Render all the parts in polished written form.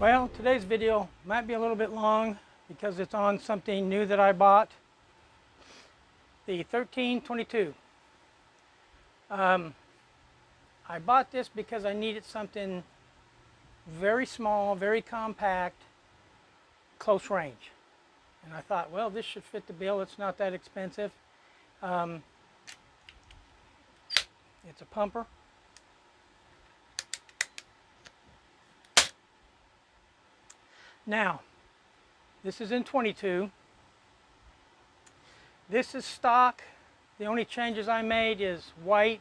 Well, today's video might be a little bit long because it's on something new that I bought, the 1322. I bought this because I needed something very small, very compact, close range. And I thought, well, this should fit the bill. It's not that expensive. It's a pumper. Now, this is in 22. This is stock. The only changes I made is white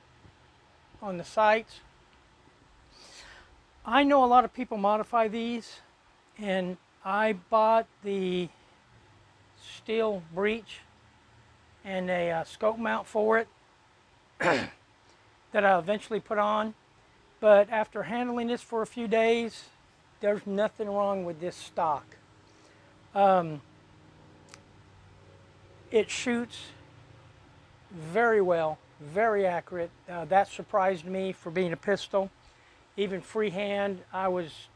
on the sights. I know a lot of people modify these, and I bought the steel breech and a scope mount for it that I'll eventually put on. But after handling this for a few days, there's nothing wrong with this stock. It shoots very well, very accurate. That surprised me for being a pistol. Even freehand, I was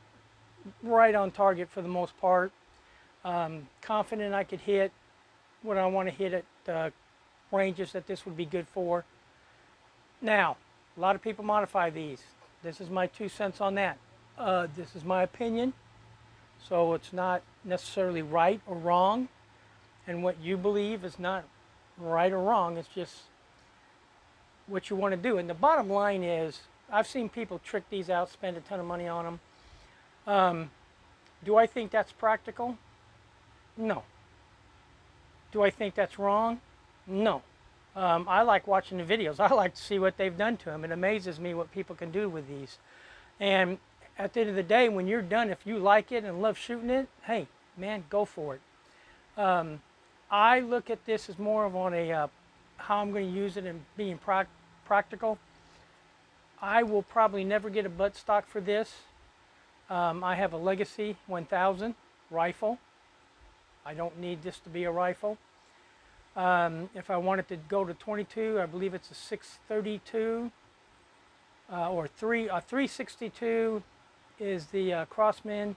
right on target for the most part. Confident I could hit what I want to hit at ranges that this would be good for. Now, a lot of people modify these. This is my 2 cents on that. This is my opinion, so it's not necessarily right or wrong, and what you believe is not right or wrong. It's just what you want to do. And the bottom line is, I've seen people trick these out, spend a ton of money on them. Do I think that's practical? No. Do I think that's wrong? No. I like watching the videos. I like to see what they've done to them. It amazes me what people can do with these. And at the end of the day, when you're done, if you like it and love shooting it, hey, man, go for it. I look at this as more of on a how I'm going to use it and being practical. I will probably never get a buttstock for this. I have a Legacy 1000 rifle. I don't need this to be a rifle. If I wanted to go to 22, I believe it's a 632 or 362 is the Crosman,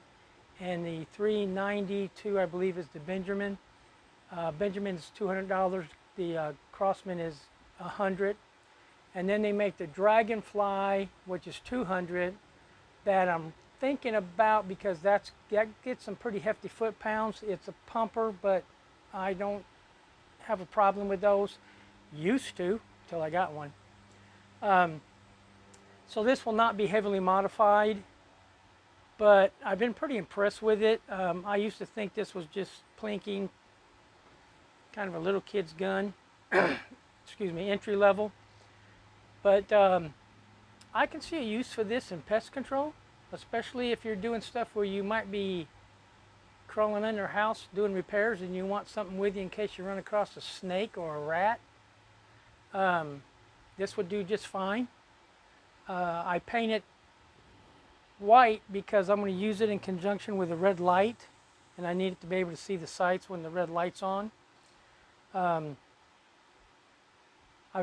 and the 392 I believe is the Benjamin. Benjamin is $200. The Crosman is $100. And then they make the Dragonfly, which is $200, that I'm thinking about because that gets some pretty hefty foot pounds. It's a pumper, but I don't have a problem with those. Used to, till I got one. So this will not be heavily modified, but I've been pretty impressed with it. I used to think this was just plinking, kind of a little kid's gun, excuse me, entry level. But I can see a use for this in pest control, especially if you're doing stuff where you might be crawling in your house doing repairs and you want something with you in case you run across a snake or a rat. This would do just fine. I paint it white because I'm going to use it in conjunction with a red light, and I need it to be able to see the sights when the red light's on. I've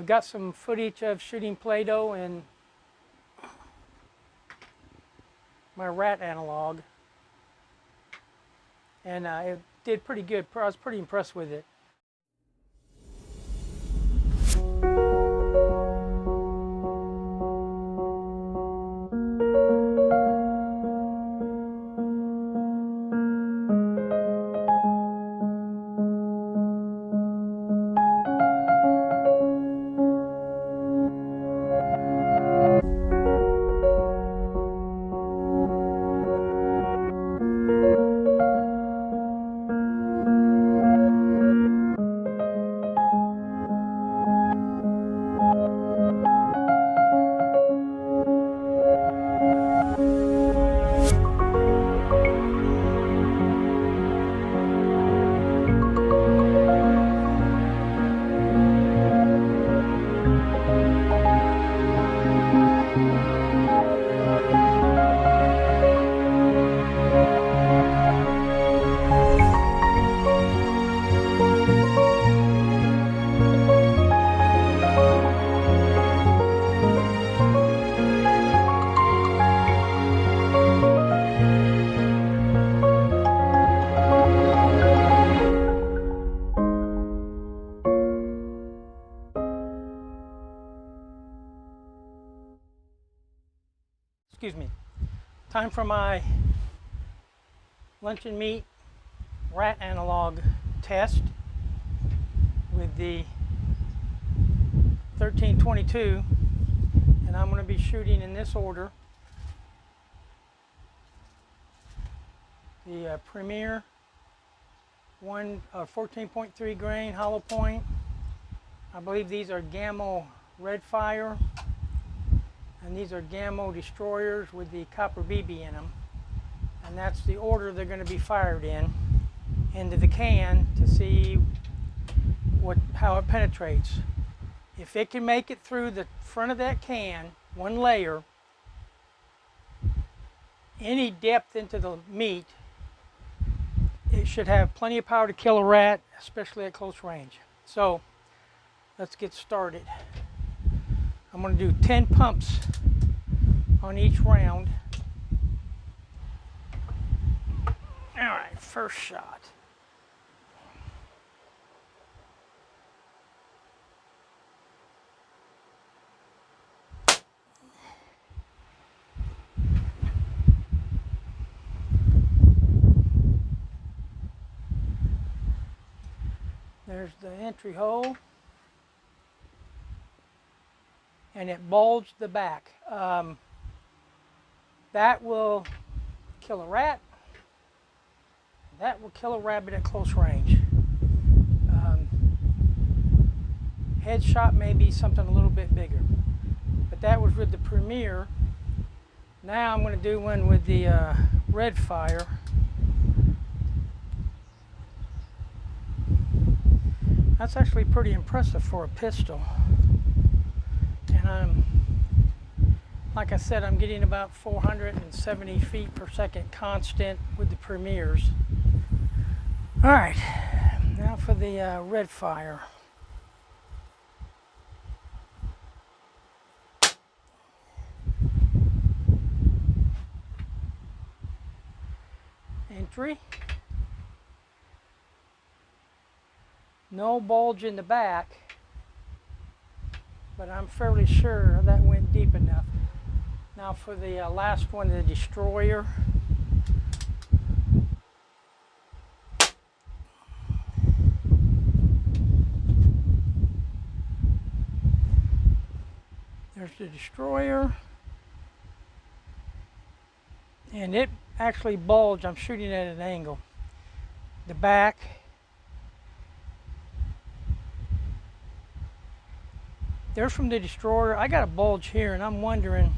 got some footage of shooting Play-Doh and my rat analog, and it did pretty good. I was pretty impressed with it. Time for my luncheon meat rat analog test with the 1322, and I'm going to be shooting in this order. The Premier 14.3 grain hollow point. I believe these are Gammo red fire, and these are Gammo destroyers with the copper BB in them, and that's the order they're going to be fired in into the can to see how it penetrates. If it can make it through the front of that can, one layer, any depth into the meat, it should have plenty of power to kill a rat, especially at close range. So let's get started. I'm going to do 10 pumps on each round. All right, first shot. There's the entry hole, and it bulged the back. That will kill a rat. That will kill a rabbit at close range. Headshot may be something a little bit bigger, but that was with the Premier. Now I'm going to do one with the red fire. That's actually pretty impressive for a pistol. And like I said, I'm getting about 470 feet per second constant with the Premiers. All right, now for the red fire. Entry. No bulge in the back, but I'm fairly sure that went deep enough. Now for the last one, the destroyer. There's the destroyer, and it actually bulged. I'm shooting at an angle. The back. There's from the destroyer. I got a bulge here, and I'm wondering,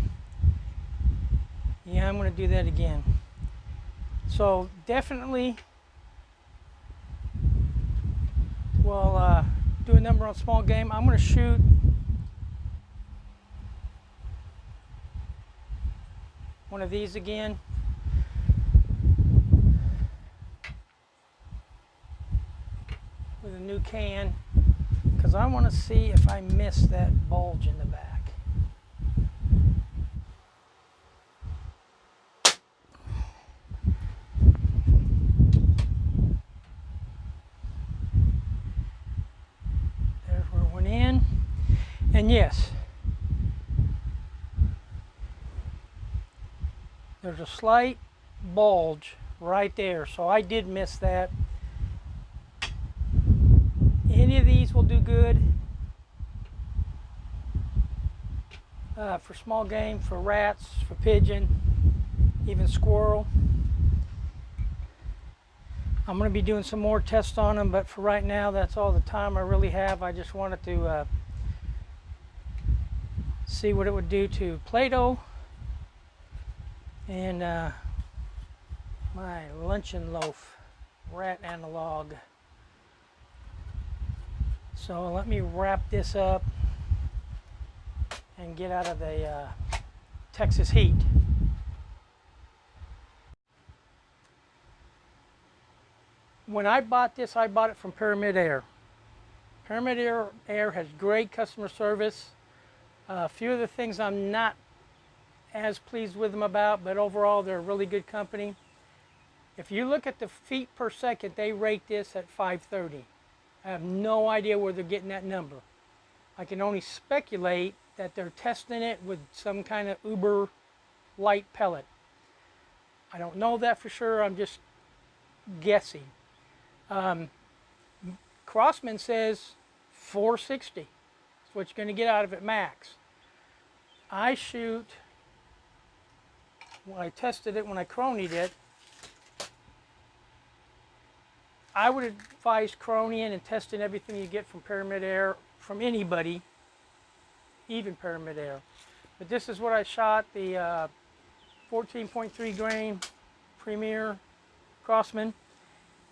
yeah, I'm going to do that again. So definitely we'll do a number on small game. I'm going to shoot one of these again. With a new can, because I want to see if I miss that bulge in the back. There's where it went in. And yes, there's a slight bulge right there, so I did miss that. Any of these will do good for small game, for rats, for pigeon, even squirrel. I'm going to be doing some more tests on them, but for right now, that's all the time I really have. I just wanted to see what it would do to Play-Doh and my luncheon loaf rat analog. So let me wrap this up and get out of the Texas heat. When I bought this, I bought it from Pyramid Air. Pyramid Air has great customer service. A few of the things I'm not as pleased with them about, but overall they're a really good company. If you look at the feet per second, they rate this at 530. I have no idea where they're getting that number. I can only speculate that they're testing it with some kind of uber light pellet. I don't know that for sure. I'm just guessing. Crosman says 460. That's what you're going to get out of it max. I shoot, when I tested it, when I cronied it, I would advise chroning and testing everything you get from Pyramid Air, from anybody, even Pyramid Air. But this is what I shot, the 14.3 grain Premier Crosman,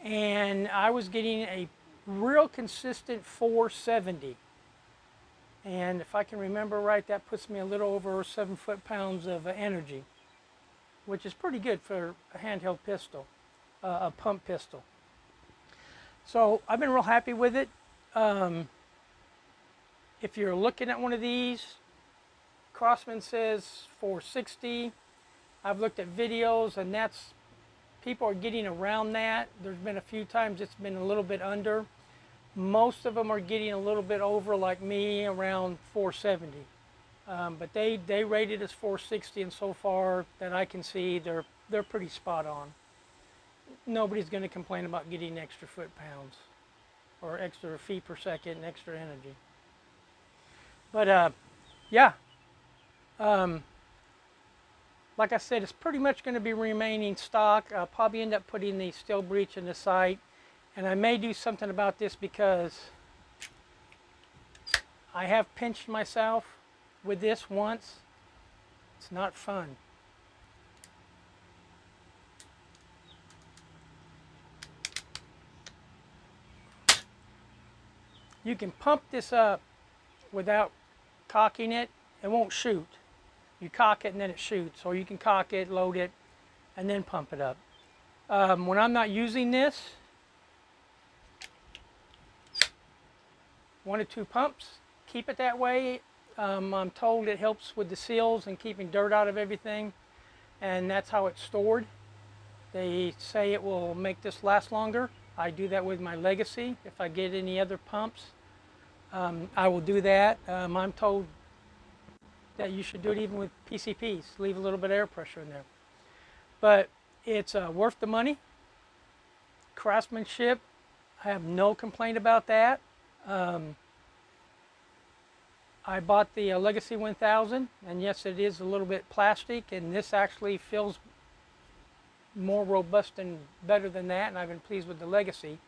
and I was getting a real consistent 470. And if I can remember right, that puts me a little over 7 foot-pounds of energy, which is pretty good for a handheld pistol, a pump pistol. So I've been real happy with it. If you're looking at one of these, Crosman says 460. I've looked at videos, and people are getting around that. There's been a few times it's been a little bit under. Most of them are getting a little bit over, like me, around 470. But they rated as 460, and so far that I can see, they're pretty spot on. Nobody's going to complain about getting extra foot-pounds or extra feet per second and extra energy. But yeah, like I said, it's pretty much going to be remaining stock. I'll probably end up putting the steel breech in the sight, and I may do something about this because I have pinched myself with this once. It's not fun. You can pump this up without cocking it. It won't shoot. You cock it and then it shoots. Or you can cock it, load it, and then pump it up. When I'm not using this, 1 or 2 pumps, keep it that way. I'm told it helps with the seals and keeping dirt out of everything, and that's how it's stored. They say it will make this last longer. I do that with my Legacy. If I get any other pumps, I will do that. I'm told that you should do it even with PCPs. Leave a little bit of air pressure in there. But it's worth the money. Craftsmanship, I have no complaint about that. I bought the Legacy 1000, and yes, it is a little bit plastic, and this actually feels more robust and better than that, and I've been pleased with the Legacy.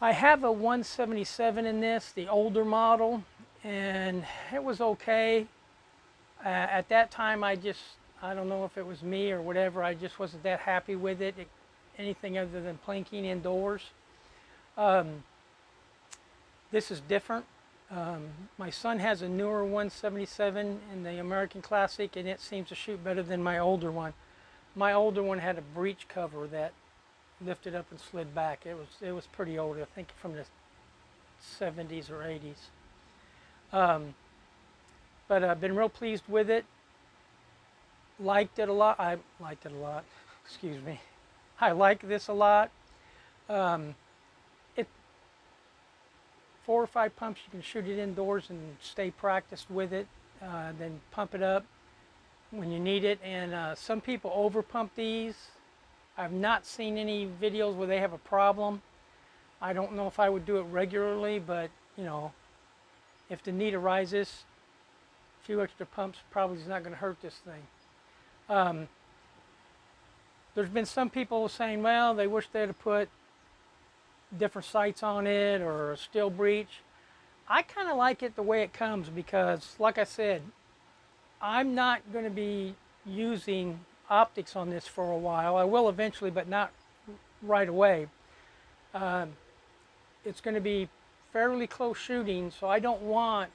I have a 177 in this, the older model, and it was okay. At that time, I don't know if it was me or whatever, I just wasn't that happy with it, anything other than plinking indoors. This is different. My son has a newer 177 in the American Classic, and it seems to shoot better than my older one. My older one had a breech cover that lifted up and slid back. It was pretty old, I think from the 70s or 80s. But I've been real pleased with it. Liked it a lot. I liked it a lot. Excuse me. I like this a lot. 4 or 5 pumps, you can shoot it indoors and stay practiced with it. Then pump it up when you need it. And some people over pump these. I've not seen any videos where they have a problem. I don't know if I would do it regularly, but you know, if the need arises, a few extra pumps probably is not going to hurt this thing. There's been some people saying, well, they wish they'd have put different sights on it or a steel breech. I kind of like it the way it comes because, like I said, I'm not going to be using optics on this for a while. I will eventually, but not right away. It's going to be fairly close shooting, so I don't want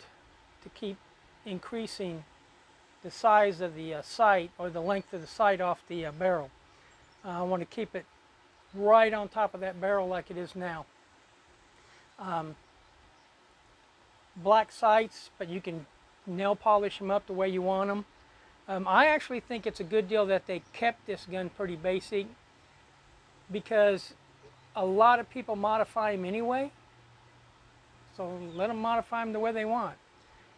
to keep increasing the size of the sight or the length of the sight off the barrel. I want to keep it right on top of that barrel like it is now. Black sights, but you can nail polish them up the way you want them. I actually think it's a good deal that they kept this gun pretty basic because a lot of people modify them anyway. So let them modify them the way they want.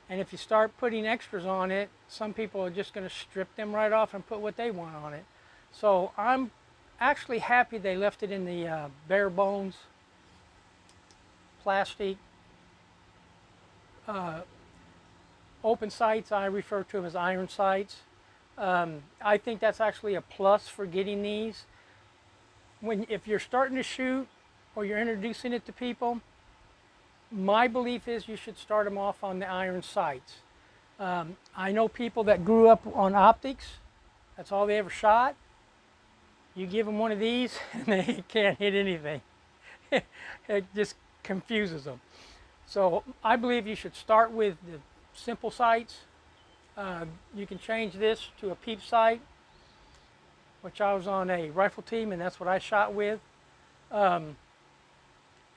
And if you start putting extras on it, some people are just going to strip them right off and put what they want on it. So I'm actually happy they left it in the bare bones plastic open sights. I refer to them as iron sights. I think that's actually a plus for getting these. If you're starting to shoot or you're introducing it to people, my belief is you should start them off on the iron sights. I know people that grew up on optics. That's all they ever shot. You give them one of these and they can't hit anything. It just confuses them. So I believe you should start with the simple sights. You can change this to a peep sight, which I was on a rifle team and that's what I shot with. And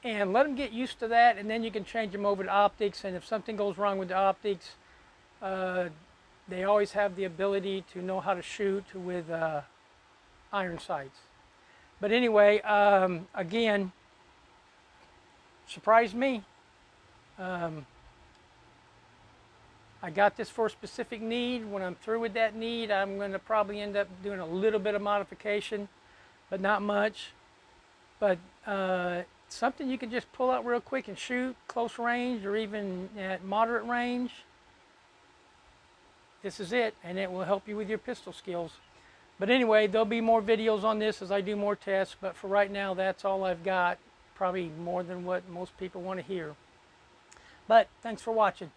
let them get used to that, and then you can change them over to optics, and if something goes wrong with the optics, they always have the ability to know how to shoot with iron sights. But anyway, again, surprised me. I got this for a specific need. When I'm through with that need, I'm going to probably end up doing a little bit of modification, but not much. But something you can just pull out real quick and shoot close range or even at moderate range. This is it, and it will help you with your pistol skills. But anyway, there'll be more videos on this as I do more tests, but for right now, that's all I've got. Probably more than what most people want to hear. But thanks for watching.